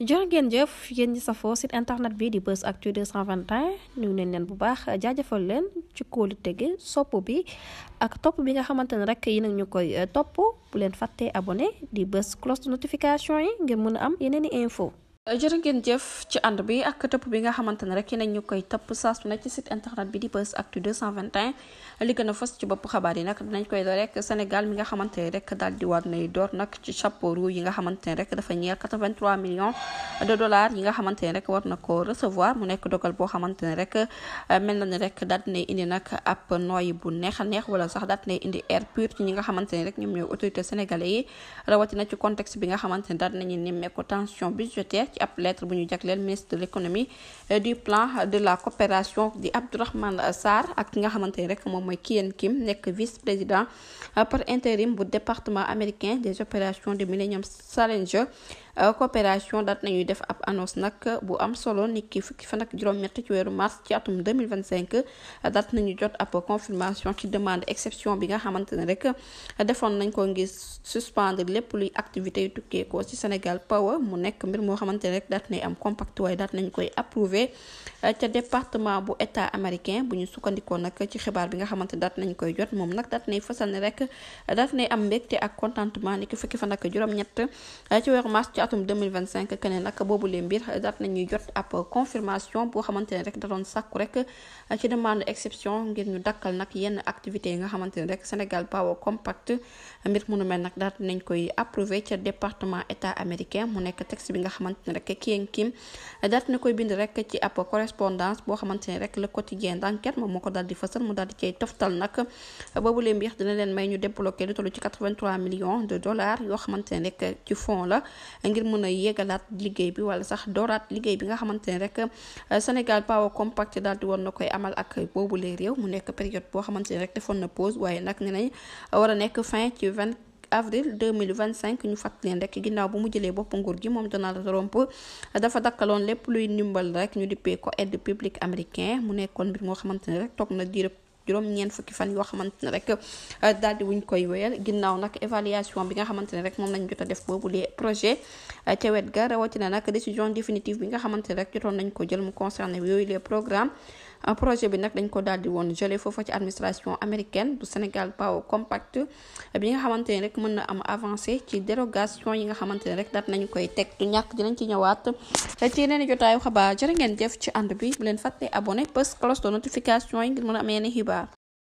jërë ngeen jëf yéen ñi safoo site internet bi di Buzz Actu 221 ñu neen leen bu baax jaajëfal leen ci kóolu tege sopp bi ak topp bi nga xamante ne rek yi nag ñu koy topp bu leen fàttee abonné di bës cloche de notification yi ngir mën a am yeneen i info jërë ngeen jëf ci ànd bi ak topp bi nga xamante ne rek yi nag ñu koy topp saa su ne ci site internet bi di Buzz Actu 221 li gën a fës ci bopp xabaar yi nag dinañ koy door rek Sénégal mi nga xamante ne rek daal di war nay door nag ci chapeau rouge yi nga xamante ne rek dafa ñeel 83 millions de dollars yi nga xamante ne rek war na ko recevoir mu nekk dogal boo xamante ne rek mel na ne rek daal dinay indi nag ab nooyi bu neex a neex wala sax daal dinay indi air pur ci ñi nga xamante ne rek ñoom ñooy autorité sénégalais yi rawatina ci contexte bi nga xamante ne daal dinañu nemmeeku tension budgétaire ci ab lettre bu ñu jagleel ministre de l'économie du plan de la coopération di Abdourahmane Sarr ak ki nga xamante ne rek moom mooy Kien Kim nekk vice-président par intérim bu département américain des opérations de Millennium Challenger coopération daat nañuy def ab annonce nag bu am solo nit ki fukki fan ak juróom-ñett ci weeru mars ci atum 2025 daat nañu jot ab confirmation ci demande exception bi nga xamante ne rek defoon nañ ko ngir suspendre lépp luy activité yu tukkee ko ci Sénégal Power mu nekk mbir moo xamante ne rek daat nay am compact waaye daat nañ koy approuvé ca département bu état américain bu ñu sukkandikoo nag ci xibaar bi nga xamante ne daat nañ koy jot moom nag daat nay fësal ne rek daat nay am mbégte ak contentement ni ki fukki fan ak juróom-ñett ci weeru mars ci atum 2025 que ne nag boobu lee mbir daat nañuy jot ab confirmation boo xamante ne rek da doon sàkku rek ci demande exception ngir ñu dakkal nag yenn activités yi nga xamante ne rek Sénégal Power Compact mbir mu nu mel nag daat nañ koy approuvé ca département état américain mu nekk texte bi nga xamante ne rek Kien Kim daat na koy bind rek ci ab correspondance boo xamante ne rek le quotidien d'enquête moom moo ko daal di fësal mu daal di cay toftal nag boobu lee mbir dina leen may ñu débloqué lu tollu ci 83 millions de dollars yoo xamante ne rek ci fond la ngir mën a yéegalaat liggéey bi wala sax dooraat liggéey bi nga xamante ne rek Sénégal Power Compact daal di woon na koy amal ak boobu lee réew mu nekk période boo xamante ne rek defoon na pause waaye nag ne nañ war a nekk fin ci 20 avril 2025 ñu fàttali leen rek ginnaaw bu mu jëlee bopp nguur gi moom Donald Trump dafa dakkaloon lépp luy ndimbal rek ñu dippee ko aide publique américain mu nekkoon mbir moo xamante ne rek toog na diirëb juróom-ñeent fukki fan yoo xamante ne rek daal di wuñ koy wéyal ginnaaw nag évaluation bi nga xamante ne rek moom lañ jot a def boobu les projet ca wet ga rawatina nag décision définitive bi nga xamante ne rek jotoon nañ ko jël mu concerné yooyu les programmes projet bi nag dañ ko daal di woon gelé foofa ci administration américaine bu Sénégal Power Compact bi nga xamante ne rek mën na am avancé ci dérogation yi nga xamante ne rek daat nañu koy teg du ñàkk dinañ ci ñëwaat ci yeneen jotaayu xabaar jërë ngeen jëf ci ànd bi bu leen fàtte abonné bës cloche de notification yi ngir mën a am yeneen xibaar